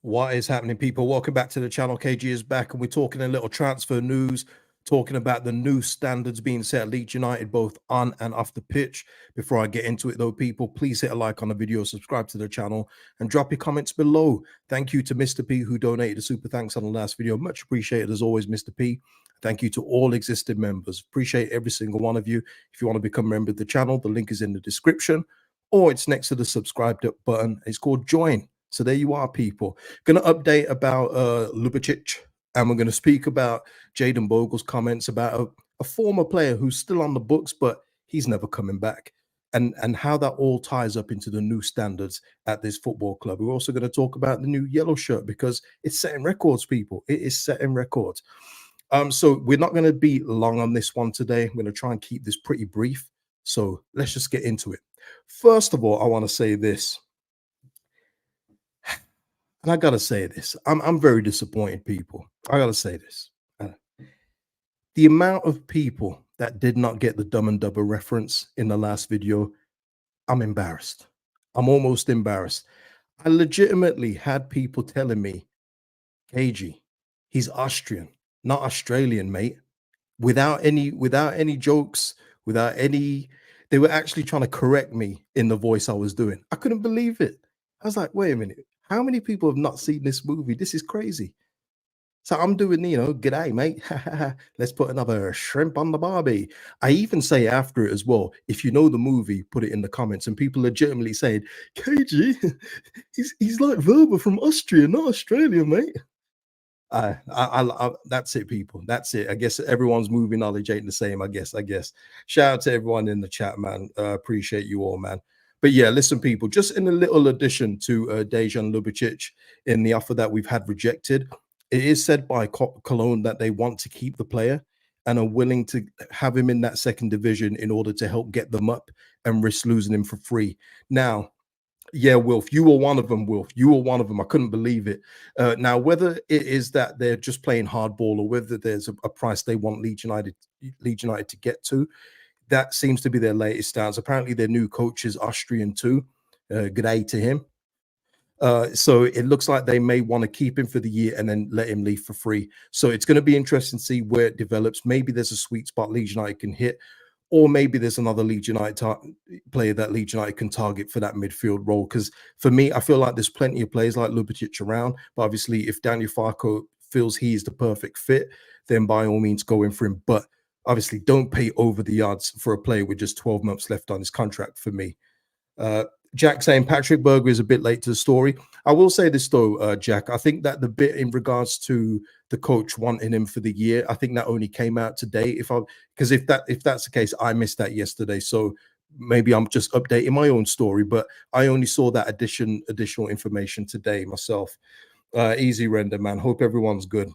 What is happening, people? Welcome back to the channel. KG is back, and we're talking a little transfer news, talking about the new standards being set at Leeds United, both on and off the pitch. Before I get into it, though, people, please hit a like on the video, subscribe to the channel, and drop your comments below. Thank you to Mr. P, who donated a super thanks on the last video. Much appreciated, as always, Mr. P. Thank you to all existing members. Appreciate every single one of you. If you want to become a member of the channel, the link is in the description, or it's next to the subscribe button. It's called join. So there you are, people. Going to update about Ljubicic, and we're going to speak about Jaden Bogle's comments about a former player who's still on the books, but he's never coming back, and how that all ties up into the new standards at this football club. We're also going to talk about the new yellow shirt because it's setting records, people. It is setting records. So we're not going to be long on this one today. I'm going to try and keep this pretty brief. So let's just get into it. First of all, I want to say this. And I gotta say this, I'm very disappointed, people. I gotta say this. The amount of people that did not get the Dumb and Dubber reference in the last video, I'm embarrassed. I'm almost embarrassed. I legitimately had people telling me, KG, he's Austrian, not Australian, mate. Without any jokes, without any, they were actually trying to correct me in the voice I was doing. I couldn't believe it. I was like, wait a minute. How many people have not seen this movie? This is crazy. So I'm doing, g'day, mate. Let's put another shrimp on the barbie. I even say after it as well, if you know the movie, put it in the comments. And people legitimately saying, KG, he's like Verba from Austria, not Australia, mate. That's it, people. That's it. I guess everyone's movie knowledge ain't the same. I guess. Shout out to everyone in the chat, man. Appreciate you all, man. But yeah, listen, people, just in a little addition to Dejan Ljubicic in the offer that we've had rejected, it is said by Cologne that they want to keep the player and are willing to have him in that second division in order to help get them up and risk losing him for free. Now, yeah, Wilf, you were one of them, Wilf. You were one of them. I couldn't believe it. Now, whether it is that they're just playing hardball or whether there's a price they want Leeds United to get to, that seems to be their latest stance. Apparently, their new coach is Austrian too. Good day to him. So it looks like they may want to keep him for the year and then let him leave for free. So it's going to be interesting to see where it develops. Maybe there's a sweet spot Leeds United can hit, or maybe there's another Leeds United player that Leeds United can target for that midfield role. Because for me, I feel like there's plenty of players like Ljubicic around. But obviously, if Daniel Farko feels he's the perfect fit, then by all means go in for him. But obviously, don't pay over the odds for a player with just 12 months left on his contract for me. Jack saying Patrick Berger is a bit late to the story. I will say this though, Jack. I think that the bit in regards to the coach wanting him for the year, I think that only came out today. If that's the case, I missed that yesterday. So maybe I'm just updating my own story, but I only saw that additional information today myself. Easy render, man. Hope everyone's good.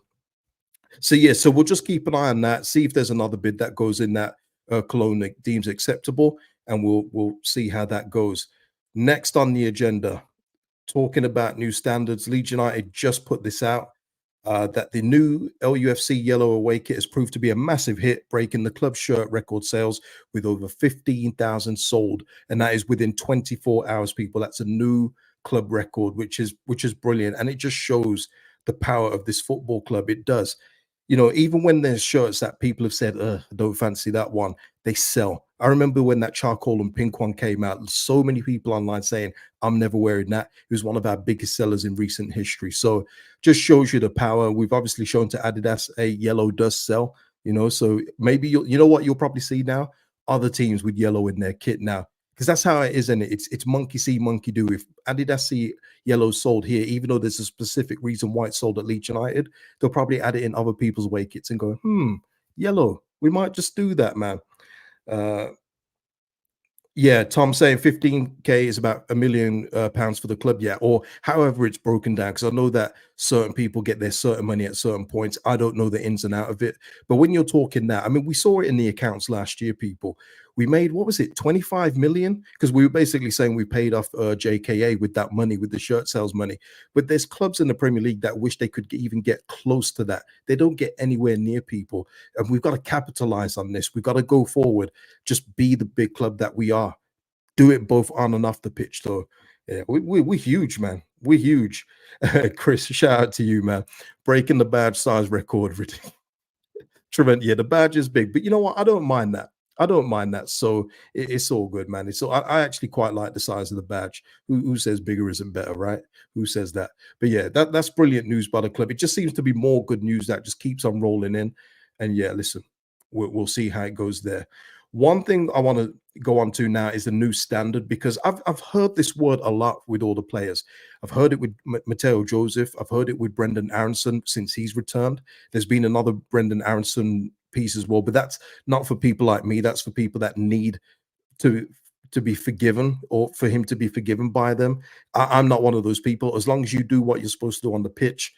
So yeah, so we'll just keep an eye on that, see if there's another bid that goes in that Cologne deems acceptable, and we'll see how that goes. Next on the agenda, talking about new standards, Leeds United just put this out, that the new LUFC yellow away kit has proved to be a massive hit, breaking the club shirt record sales with over 15,000 sold, and that is within 24 hours, people. That's a new club record, which is brilliant, and it just shows the power of this football club. It does. Even when there's shirts that people have said, I don't fancy that one, they sell. I remember when that charcoal and pink one came out, so many people online saying, I'm never wearing that. It was one of our biggest sellers in recent history. So just shows you the power. We've obviously shown to Adidas a yellow does sell, so maybe you'll probably see now other teams with yellow in their kit now. Because that's how it is, isn't it? It's monkey see, monkey do. If Adidas see yellow sold here, even though there's a specific reason why it's sold at Leeds United, they'll probably add it in other people's away kits and go, yellow. We might just do that, man. Yeah, Tom saying 15K is about £1 million for the club, yeah, or however it's broken down, because I know that certain people get their certain money at certain points. I don't know the ins and out of it, but when you're talking that, I mean, we saw it in the accounts last year, people. We made, what was it, 25 million? Because we were basically saying we paid off JKA with that money, with the shirt sales money. But there's clubs in the Premier League that wish they could even get close to that. They don't get anywhere near, people. And we've got to capitalize on this. We've got to go forward. Just be the big club that we are. Do it both on and off the pitch, though. Yeah, we're huge, man. We're huge. Chris, shout out to you, man. Breaking the badge size record. Trevent, yeah, the badge is big, but you know what? I don't mind that. I don't mind that. So it's all good, man. It's so I actually quite like the size of the badge. Who says bigger isn't better, right? Who says that? But yeah, that's brilliant news by the club. It just seems to be more good news that just keeps on rolling in. And yeah, listen, we'll see how it goes there. One thing I want to go on to now is the new standard because I've heard this word a lot with all the players. I've heard it with Mateo Joseph. I've heard it with Brendan Aronson since he's returned. There's been another Brendan Aronson piece as well, but that's not for people like me. That's for people that need to to be forgiven or for him to be forgiven by them. I'm not one of those people. As long as you do what you're supposed to do on the pitch,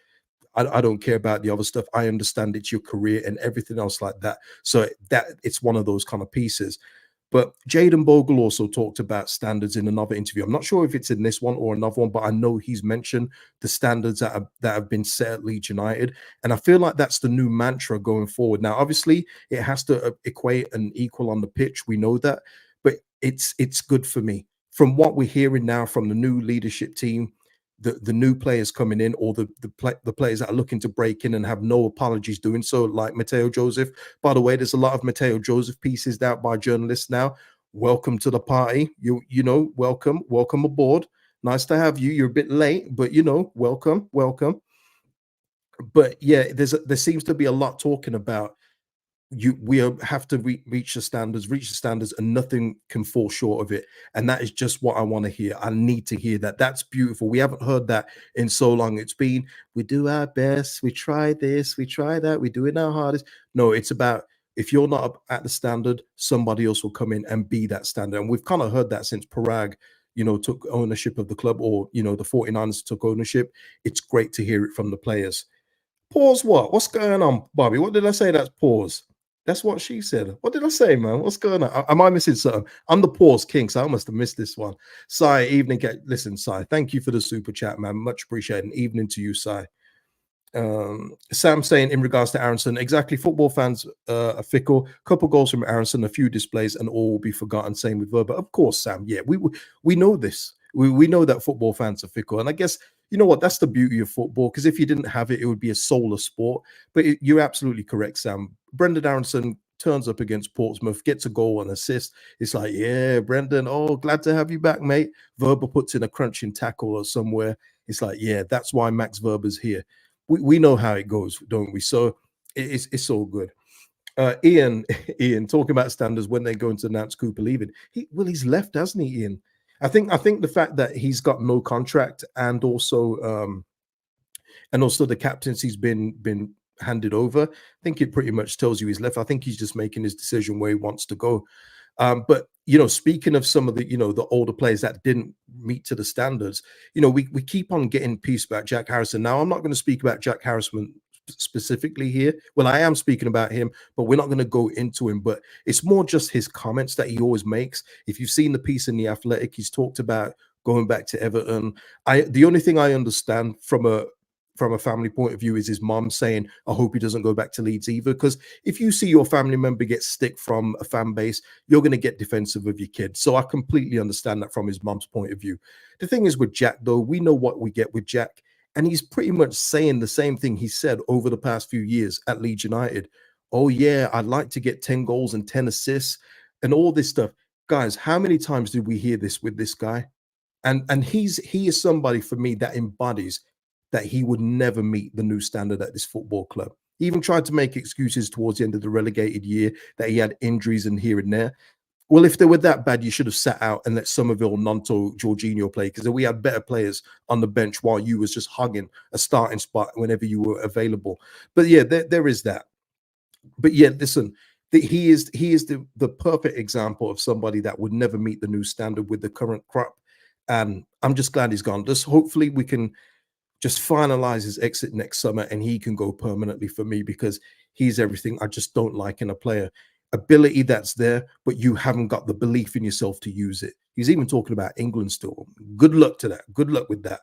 I don't care about the other stuff. I understand it's your career and everything else like that. So that it's one of those kind of pieces. But Jaden Bogle also talked about standards in another interview. I'm not sure if it's in this one or another one, but I know he's mentioned the standards that have been set at Leeds United, and I feel like that's the new mantra going forward. Now, obviously, it has to equate and equal on the pitch. We know that, but it's good for me from what we're hearing now from the new leadership team. The new players coming in, or the players that are looking to break in and have no apologies doing so, like Mateo Joseph. By the way, there's a lot of Mateo Joseph pieces out by journalists now. Welcome to the party. Welcome aboard. Nice to have you. You're a bit late, but welcome. But yeah, there seems to be a lot talking about have to reach the standards, and nothing can fall short of it. And that is just what I want to hear. I need to hear that. That's beautiful. We haven't heard that in so long. It's been, we do our best, we try this, we try that, we do it our hardest. No, it's about, if you're not up at the standard, somebody else will come in and be that standard. And we've kind of heard that since Parag took ownership of the club, or the 49ers took ownership. It's great to hear it from the players. Pause what? What's going on, Bobby? What did I say? That's pause. That's what she said. What did I say, man? What's going on? Am I missing something? I'm the pause king, so I must have missed this one. Sai, evening. Listen, Sai, thank you for the super chat, man. Much appreciated. Evening to you, Sai. Sam saying in regards to Aronson, exactly. Football fans are fickle. Couple goals from Aronson, a few displays, and all will be forgotten. Same with Verba. Of course, Sam. Yeah, we know this. We know that football fans are fickle, and I guess you know what? That's the beauty of football. Because if you didn't have it, it would be a soulless sport. But you're absolutely correct, Sam. Brendan Aronson turns up against Portsmouth, gets a goal and assist. It's like, yeah, Brendan. Oh, glad to have you back, mate. Verba puts in a crunching tackle or somewhere. It's like, yeah, that's why Max Verba's here. We know how it goes, don't we? So it's all good. Ian, talking about standards when they're going to announce Cooper leaving. He's left, hasn't he, Ian? I think the fact that he's got no contract and also the captaincy's been handed over, I think it pretty much tells you he's left. I think he's just making his decision where he wants to go. But speaking of some of the the older players that didn't meet to the standards, we keep on getting piece about Jack Harrison. Now, I'm not going to speak about Jack Harrison specifically here. Well, I am speaking about him, but we're not going to go into him. But it's more just his comments that he always makes. If you've seen the piece in The Athletic, he's talked about going back to Everton. The only thing I understand from a family point of view is his mom saying, I hope he doesn't go back to Leeds either. Because if you see your family member get stick from a fan base, you're going to get defensive of your kid. So I completely understand that from his mom's point of view. The thing is with Jack, though, we know what we get with Jack. And he's pretty much saying the same thing he said over the past few years at Leeds United. Oh, yeah, I'd like to get 10 goals and 10 assists and all this stuff. Guys, how many times did we hear this with this guy? And he is somebody for me that embodies that he would never meet the new standard at this football club. He even tried to make excuses towards the end of the relegated year that he had injuries and here and there. Well, if they were that bad, you should have sat out and let Somerville, Nonto, Jorginho play, because we had better players on the bench while you was just hugging a starting spot whenever you were available. But yeah, there is that. But yeah, listen, he is the perfect example of somebody that would never meet the new standard with the current crop. And I'm just glad he's gone. Just hopefully we can just finalize his exit next summer and he can go permanently for me, because he's everything I just don't like in a player. Ability that's there, but you haven't got the belief in yourself to use it. He's even talking about England still. Good luck to that. Good luck with that.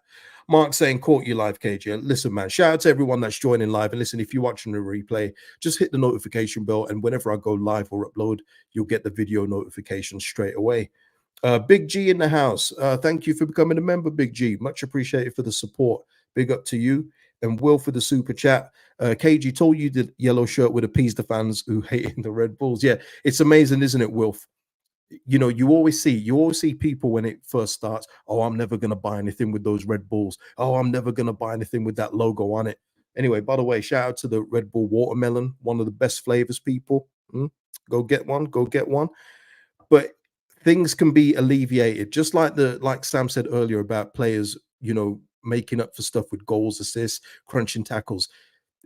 Mark saying, caught you live, KJ. Listen, man, shout out to everyone that's joining live. And listen, if you're watching the replay, just hit the notification bell. And whenever I go live or upload, you'll get the video notification straight away. Big G in the house. Thank you for becoming a member, Big G. Much appreciated for the support. Big up to you. And Will for the super chat. KG told you the yellow shirt would appease the fans who hate the Red Bulls. Yeah, it's amazing, isn't it, Wilf? You know, you always see people when it first starts. Oh, I'm never gonna buy anything with those Red Bulls. Oh, I'm never gonna buy anything with that logo on it. Anyway, by the way, shout out to the Red Bull watermelon, one of the best flavors, people. Go get one. Go get one. But things can be alleviated, just like Sam said earlier about players, making up for stuff with goals, assists, crunching tackles.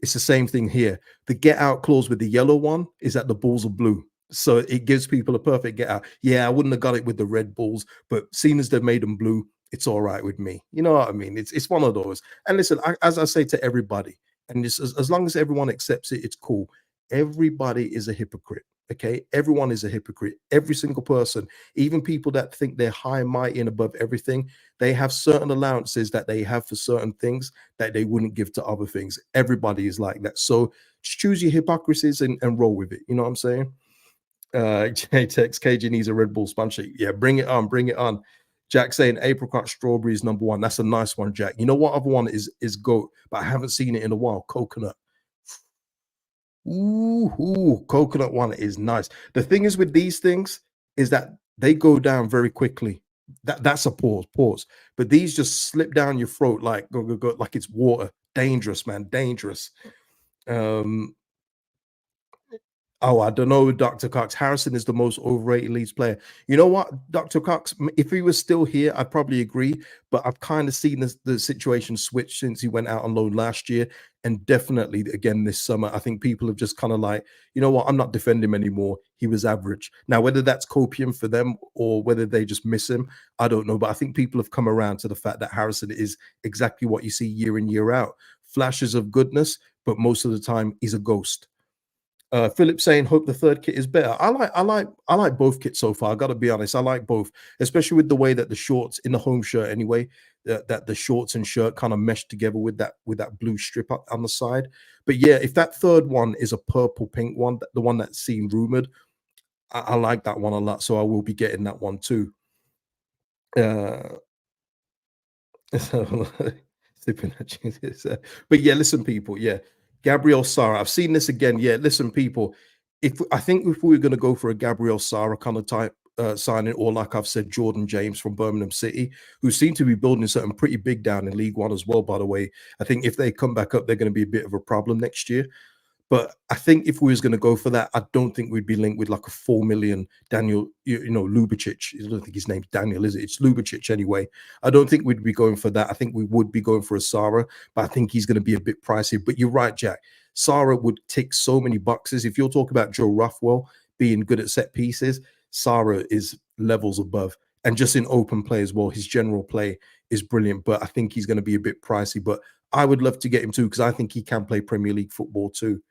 It's the same thing here. The get out clause with the yellow one is that the balls are blue. So it gives people a perfect get out. Yeah, I wouldn't have got it with the red balls, but seeing as they've made them blue, it's all right with me. You know what I mean? It's one of those. And listen, as I say to everybody, and as long as everyone accepts it, it's cool. Everybody is a hypocrite. Okay, everyone is a hypocrite. Every single person, even people that think they're high and mighty and above everything, they have certain allowances that they have for certain things that they wouldn't give to other things. Everybody is like that. So just choose your hypocrisies and roll with it. You know what I'm saying? J-Tex KG needs a Red Bull sponsorship. Yeah, bring it on, bring it on. Jack saying apricot strawberry is number one. That's a nice one, Jack. You know what other one is goat, but I haven't seen it in a while. Coconut. Ooh, coconut one is nice. The thing is with these things is that they go down very quickly. That's a pause. But these just slip down your throat like go, like it's water. Dangerous, man, dangerous. Um, Oh, I don't know, Dr. Cox. Harrison is the most overrated Leeds player. You know what, Dr. Cox? If he was still here, I'd probably agree. But I've kind of seen the situation switch since he went out on loan last year, and definitely again this summer. I think people have just kind of like, you know what? I'm not defending him anymore. He was average. Now, whether that's copium for them or whether they just miss him, I don't know. But I think people have come around to the fact that Harrison is exactly what you see year in year out. Flashes of goodness, but most of the time he's a ghost. Philip saying, "Hope the third kit is better." I like both kits so far. I got to be honest. I like both, especially with the way that the shorts in the home shirt, anyway, that the shorts and shirt kind of mesh together with that blue strip up on the side. But yeah, if that third one is a purple pink one, the one that's seen rumored, I like that one a lot. So I will be getting that one too. Uh, So, Sipping at Jesus. But yeah, listen, people. Yeah, Gabriel Sara. I've seen this again. Yeah, listen, people. If I think if we were going to go for a Gabriel Sara kind of type signing, or like I've said, Jordan James from Birmingham City, who seem to be building something pretty big down in League One as well. By the way, I think if they come back up, they're going to be a bit of a problem next year. But I think if we was going to go for that, I don't think we'd be linked with like a 4 million Daniel, Ljubicic. I don't think his name's Daniel, is it? It's Ljubicic anyway. I don't think we'd be going for that. I think we would be going for a Sara, but I think he's going to be a bit pricey. But you're right, Jack. Sara would tick so many boxes. If you're talking about Joe Rothwell being good at set pieces, Sara is levels above. And just in open play as well, his general play is brilliant. But I think he's going to be a bit pricey. But I would love to get him too because I think he can play Premier League football too.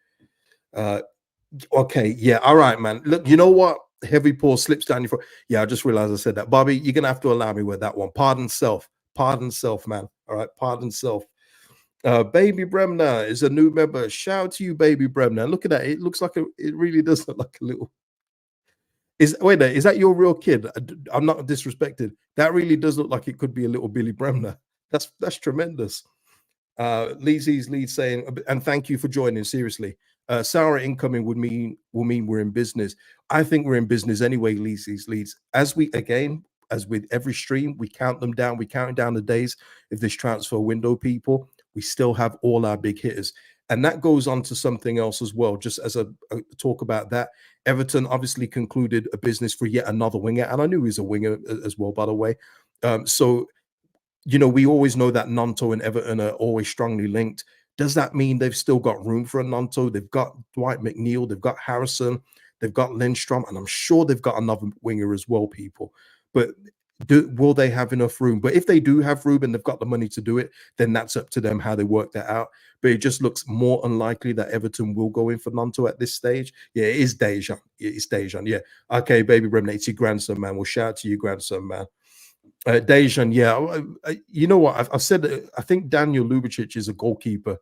Uh, okay, yeah, all right, man. Look, you know what? Heavy paw slips down your foot. Yeah, I just realized I said that. Bobby, you're gonna have to allow me with that one. Pardon self, man. All right, pardon self. Baby Bremner is a new member. Shout out to you, Baby Bremner. Look at that. It looks like it really does look like a little. Is that your real kid? I'm not disrespected. That really does look like it could be a little Billy Bremner. That's tremendous. Leeds saying, and thank you for joining. Seriously, Sarah incoming will mean we're in business. I think we're in business anyway. Leeds. As with every stream, we count them down. We count down the days of this transfer window. People, we still have all our big hitters, and that goes on to something else as well. Just as a talk about that, Everton obviously concluded a business for yet another winger, and I knew he was a winger as well, by the way. So we always know that Nanto and Everton are always strongly linked. Does that mean they've still got room for a Nanto? They've got Dwight McNeil, they've got Harrison, they've got Lindstrom, and I'm sure they've got another winger as well, people. But will they have enough room? But if they do have room and they've got the money to do it, then that's up to them how they work that out. But it just looks more unlikely that Everton will go in for Nanto at this stage. Yeah, it is Dejan. It's Dejan. Yeah. Okay, baby Remnant, it's your grandson, man. We'll shout out to you, grandson, man. Dejan, yeah. You know what? I've said that I think Daniel Ljubicic is a goalkeeper.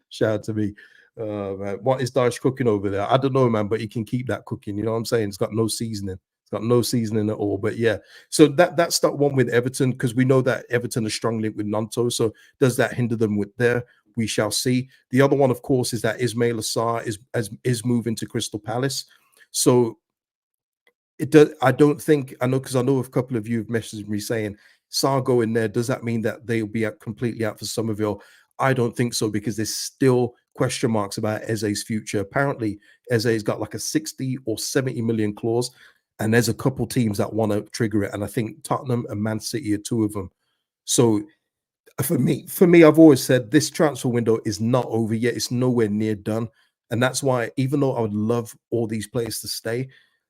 Shout out to me. Man. What is Dash cooking over there? I don't know, man, but he can keep that cooking. You know what I'm saying? It's got no seasoning. It's got no seasoning at all. But yeah, so that's that one with Everton, because we know that Everton are strong linked with Nanto. So does that hinder them with there? We shall see. The other one, of course, is that Ismail Assar is moving to Crystal Palace. So it does. I don't think I know, because I know a couple of you have messaged me saying Sarr go in there. Does that mean that they'll be out completely out for Somerville? I don't think so, because there's still question marks about Eze's future. Apparently, Eze's got like a 60 or 70 million clause, and there's a couple teams that want to trigger it. And I think Tottenham and Man City are two of them. So for me, I've always said this transfer window is not over yet. It's nowhere near done. And that's why, even though I would love all these players to stay,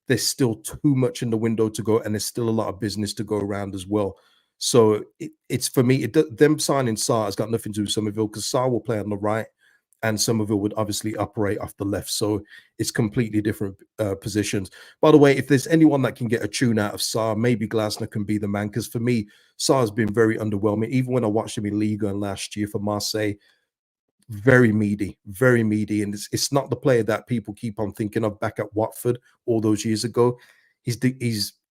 there's still too much in the window to go, and there's still a lot of business to go around as well. So it's for me, them signing Sarr has got nothing to do with Somerville, because Sarr will play on the right and Somerville would obviously operate off the left. So it's completely different positions. By the way, if there's anyone that can get a tune out of Sarr, maybe Glasner can be the man. Because for me, Sarr has been very underwhelming. Even when I watched him in Liga last year for Marseille, very meaty, very meaty. And it's not the player that people keep on thinking of back at Watford all those years ago. He's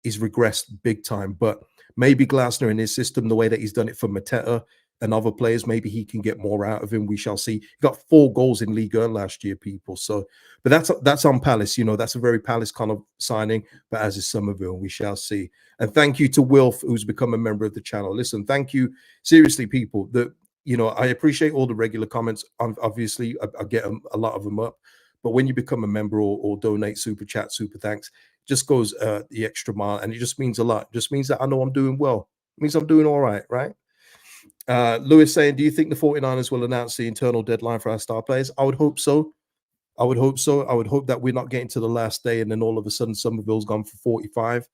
regressed big time. But maybe Glasner in his system, the way that he's done it for Mateta and other players, maybe he can get more out of him. We shall see. He got 4 goals in Ligue 1 last year, people. So, but that's on Palace. That's a very Palace kind of signing. But as is Somerville, we shall see. And thank you to Wilf, who's become a member of the channel. Listen, thank you seriously, people. I appreciate all the regular comments. Obviously, I get a lot of them up. But when you become a member or donate super chat, super thanks, just goes the extra mile, and it just means a lot. It just means that I know I'm doing well. It means I'm doing all right, right? Lewis saying, do you think the 49ers will announce the internal deadline for our star players? I would hope so. I would hope so. I would hope that we're not getting to the last day and then all of a sudden Somerville's gone for 45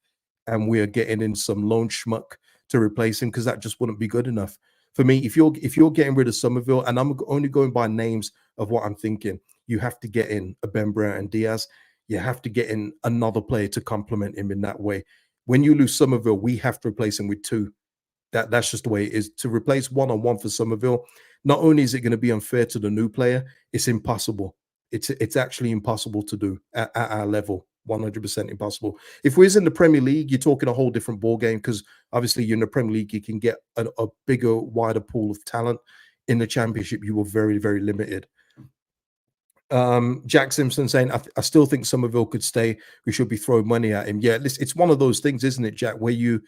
and we are getting in some loan schmuck to replace him, because that just wouldn't be good enough. For me, if you're getting rid of Somerville, and I'm only going by names of what I'm thinking, you have to get in a Bembra and Diaz. You have to get in another player to complement him in that way. When you lose Somerville, we have to replace him with 2. That's just the way it is. To replace one-on-one for Somerville, not only is it going to be unfair to the new player, it's impossible. It's actually impossible to do at our level. 100% impossible. If we're in the Premier League, you're talking a whole different ball game, because obviously you're in the Premier League, you can get a bigger, wider pool of talent. In the Championship, you were very, very limited. Jack Simpson saying, I still think Somerville could stay. We should be throwing money at him. Yeah, it's one of those things, isn't it, Jack, where you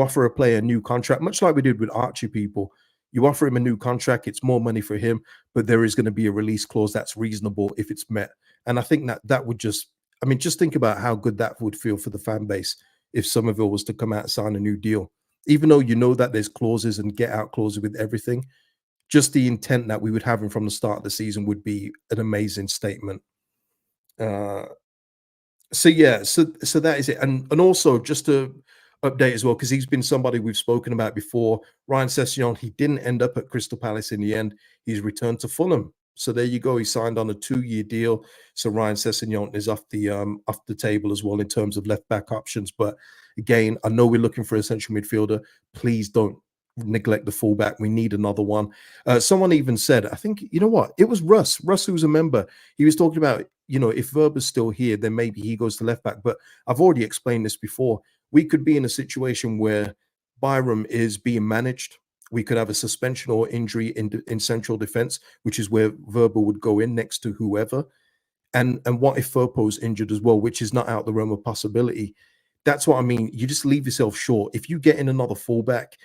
offer a player a new contract, much like we did with Archie, people. You offer him a new contract, it's more money for him, but there is going to be a release clause that's reasonable if it's met. And I think that would just think about how good that would feel for the fan base if Somerville was to come out and sign a new deal. Even though you know that there's clauses and get out clauses with everything, just the intent that we would have him from the start of the season would be an amazing statement. So that is it. And also just to update as well, because he's been somebody we've spoken about before, Ryan Sessegnon, he didn't end up at Crystal Palace in the end. He's returned to Fulham. So there you go. He signed on a 2-year deal. So Ryan Sessegnon is off the table as well in terms of left back options. But again, I know we're looking for a central midfielder. Please don't neglect the fullback. We need another one. Someone even said, I think, you know what? It was Russ, who was a member. He was talking about, if Verba's still here, then maybe he goes to left back. But I've already explained this before. We could be in a situation where Byram is being managed. We could have a suspension or injury in central defense, which is where Verba would go in next to whoever. And what if Firpo's injured as well, which is not out the realm of possibility. That's what I mean. You just leave yourself short. If you get in another fullback,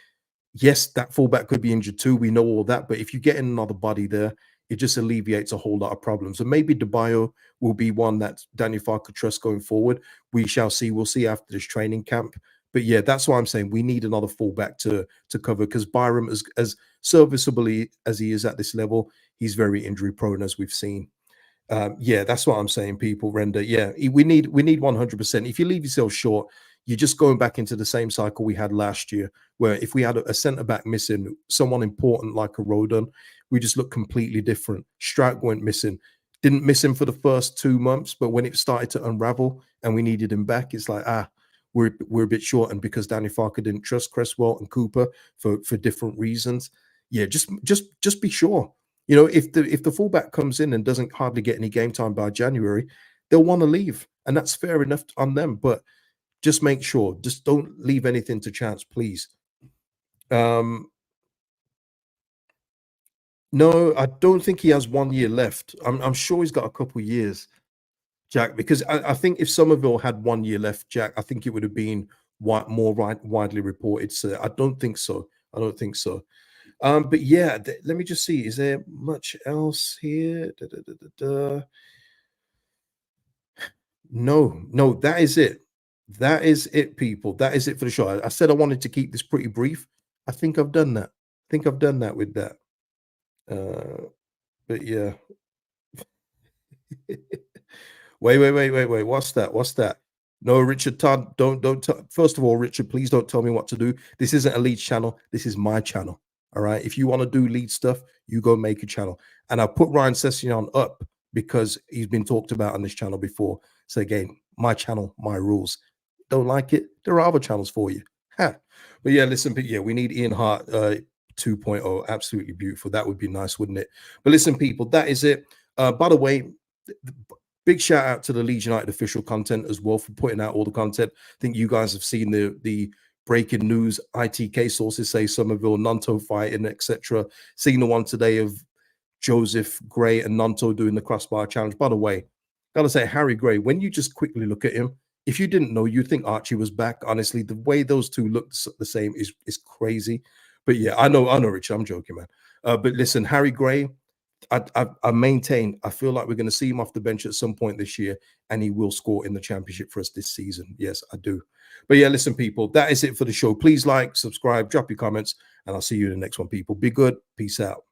yes, that fullback could be injured too. We know all that. But if you get in another body there, it just alleviates a whole lot of problems. And maybe DeBayo will be one that Daniel Farr could trust going forward. We shall see. We'll see after this training camp. But yeah, that's why I'm saying we need another fullback to cover, because Byram, as serviceably as he is at this level, he's very injury prone, as we've seen. Yeah, that's what I'm saying, people. Render. Yeah, we need 100%. If you leave yourself short, you're just going back into the same cycle we had last year, where if we had a centre back missing, someone important like a Rodon, we just look completely different. Strike went missing. Didn't miss him for the first 2 months, but when it started to unravel and we needed him back, it's like, we're a bit short. And because Danny Farker didn't trust Cresswell and Cooper for different reasons, yeah, just be sure. If the fullback comes in and doesn't hardly get any game time by January, they'll want to leave, and that's fair enough on them. But Just make sure. Just don't leave anything to chance, please. No, I don't think he has 1 year left. I'm sure he's got a couple years, Jack, because I think if Somerville had 1 year left, Jack, I think it would have been more widely reported. So I don't think so. I don't think so. But yeah, let me just see. Is there much else here? No, no, that is it. That is it, people. That is it for the show. I said I wanted to keep this pretty brief. I think I've done that. I think I've done that with that. But yeah. Wait. What's that? What's that? No, Richard, don't. First of all, Richard, please don't tell me what to do. This isn't a Leeds channel. This is my channel. All right. If you want to do Leeds stuff, you go make a channel. And I put Ryan Sessegnon up because he's been talked about on this channel before. So again, my channel, my rules. Don't like it? There are other channels for you. Ha. But yeah, listen, but yeah, we need Ian Hart 2.0. Absolutely beautiful. That would be nice, wouldn't it? But listen, people, that is it. By the way, big shout out to the Leeds United official content as well for putting out all the content. I think you guys have seen the breaking news. ITK sources say Somerville, Nanto fighting, etc. Seen the one today of Joseph Gray and Nanto doing the crossbar challenge. By the way, gotta say, Harry Gray, when you just quickly look at him, if you didn't know, you'd think Archie was back. Honestly, the way those two look the same is crazy. But yeah, I know, Richard, I'm joking, man. But listen, Harry Gray, I maintain, I feel like we're going to see him off the bench at some point this year, and he will score in the championship for us this season. Yes, I do. But yeah, listen, people, that is it for the show. Please like, subscribe, drop your comments, and I'll see you in the next one, people. Be good. Peace out.